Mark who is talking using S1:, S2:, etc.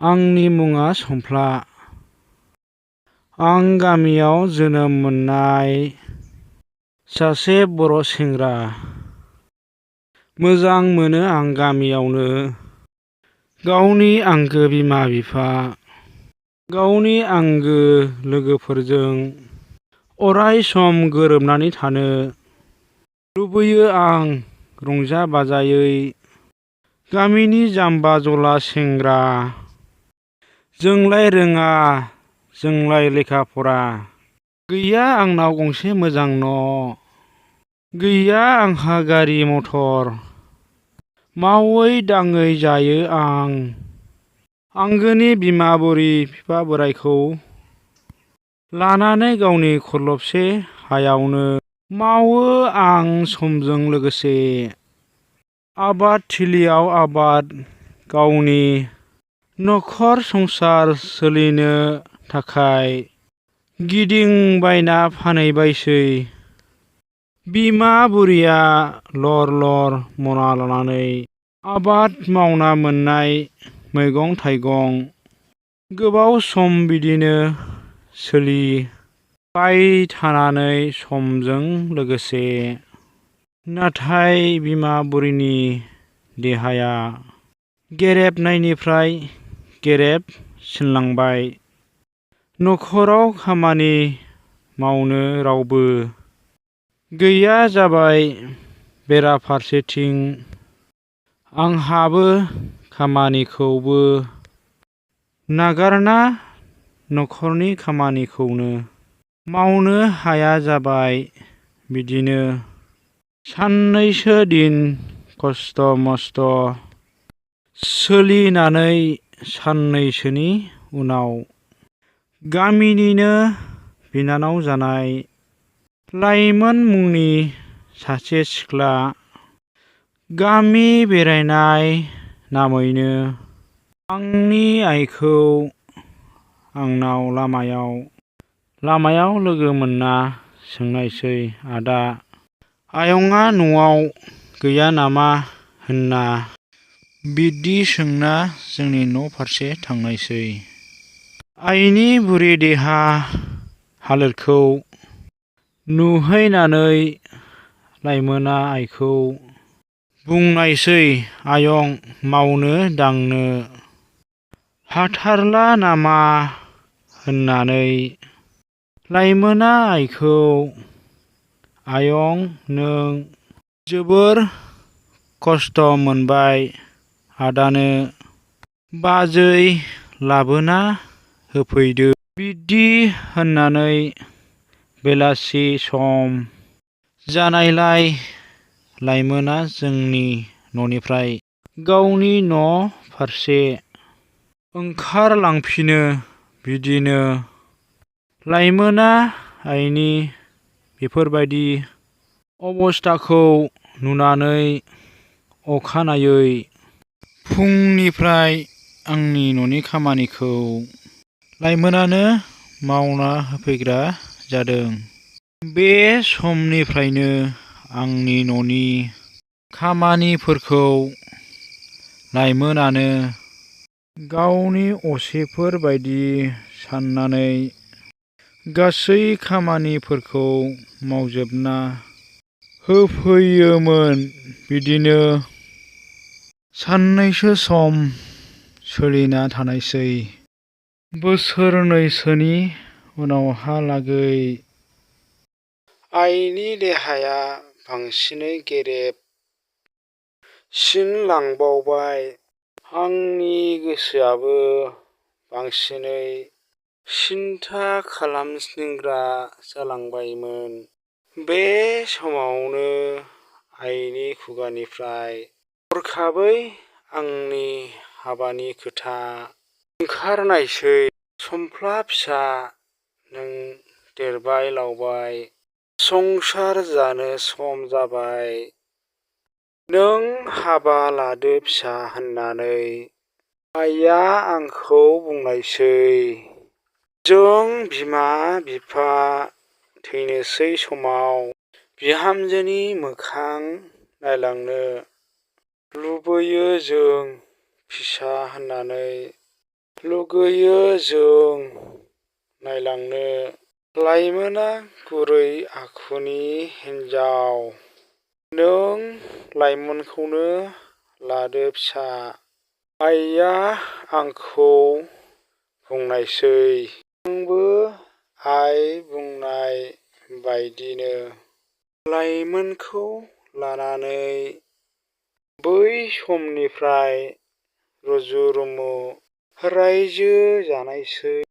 S1: आंनि मुङा सोमप्ला। आं गामियाव जोनोम मोननाय सासे बर' सेंग्रा। मोजां मोनो आं गामियावनो गावनि आंगो बिमा बिफा, गावनि आंगो लोगोफोरजों अराय सम गोरोबनानै थानो लुबैयो आं रंजा बाजायै। गामिनि जाम्बा जला सेंग्रा, जोंलाय रोङा जोंलाय लेखा फरा। गैया आंनाव गंसे मोजां न', गैया आंहा गारि मटर। मावै दाङै जायो आं आंगोनि बिमा बुरि बिफा बोराइखौ लानानै गावनि खरलबसे हायावनो मावो आं समजों लोगोसे। आबाद थिलियाव आबाद, गावनि नखर संसार सोलिनो थाखाय गिदिंबायना फानहैबायसै। बिमा बुरिया लर लर मना लानानै आबाद मावना मोननाय मैगं थाइगं गोबाव सम बिदिनो सोलिबाय थानानै समजों लोगोसे। नाथाय बिमा बुरिनि देहाया गेरेबनायनिफ्राय गेरेबसिनलांबाय। नखराव खामानि मावनो रावबो गैया जाबाय। बेराफारसेथिं आंहाबो खामानिखौबो नागारना नखरनि खामानिखौनो मावनो हाया जाबाय। बिदिनो साननैसो दिन खस्थ' मस्थ' सोलिनानै साननैसोनि उनाव गामिनिनो बिनानाव जानाय लाइमोन मुंनि सासे सिख्ला गामि बेरायनाय नामैनो आंनि आइखौ आंनाव लामायाव लोगो मोनना सोंनायसै, आदा आयंआ न'आव गैया नामा होनना। बिदि सोंना जोंनि न' फारसे थांनायसै। आइनि बुरि देहा हालोदखौ नुहैनानै लाइमोना आइखौ बुंनायसै, आयं मावनो दांनो हाथारला नामा होननानै। लाइमोना आइखौ, आयं नों जोबोर खस्थ' मोनबाय, आदानो बाजै लाबोना होफैदो। बिदि होननानै बेलासि सम जानायलाय लाइमोना जोंनि न'निफ्राय गावनि न' फारसे ओंखारलांफिनो। बिदिनो लाइमोना आइनि बेफोरबायदि अबस्थाखौ नुनानै अखानायै फुंनिफ्राय आंनि न'नि खामानिखौ लाइमोनानो मावना होफैग्रा जादों। बे समनिफ्रायनो आंनि न'नि खामानिफोरखौ लाइमोनानो गावनि असेफोर बायदि साननानै गासै खामानिफोरखौ मावजोबना होफैयोमोन। बिदिनो साननैसो सम सोलिना थानायसै। बोसोरनैसोनि उनावहालागै आइनि देहाया बांसिनै गेरेबसिनलांबावबाय। आंनि गोसोआबो बांसिनै सिन्था खालामसिनग्रा जालांबायमोन। बे समावनो आइनि खुगानिफ्राय हरखाबै आंनि हाबानि खोथा ओंखारनायसै। सोमप्ला फिसा, नों देरबाय लावबाय, संसार जानो सम जाबाय, नों हाबा लादो फिसा होननानै आइया आंखौ बुंनायसै। जों बिमा बिफा थैनोसै समाव बिहामजोनि मोखां नायलांनो लुबैयो जों फिसा होननानै लुगैयो जों नायलांनो। लाइमोना गुरै आखुनि हिन्जाव। नों लाइमोनखौनो लादो फिसा। आइया आंखौ बुंनायसै। आंबो आइ बुंनाय बायदिनो। लाइमोनखौ लानानै बै समनिफ्राय रुजु रुमु रायजो जानायसै।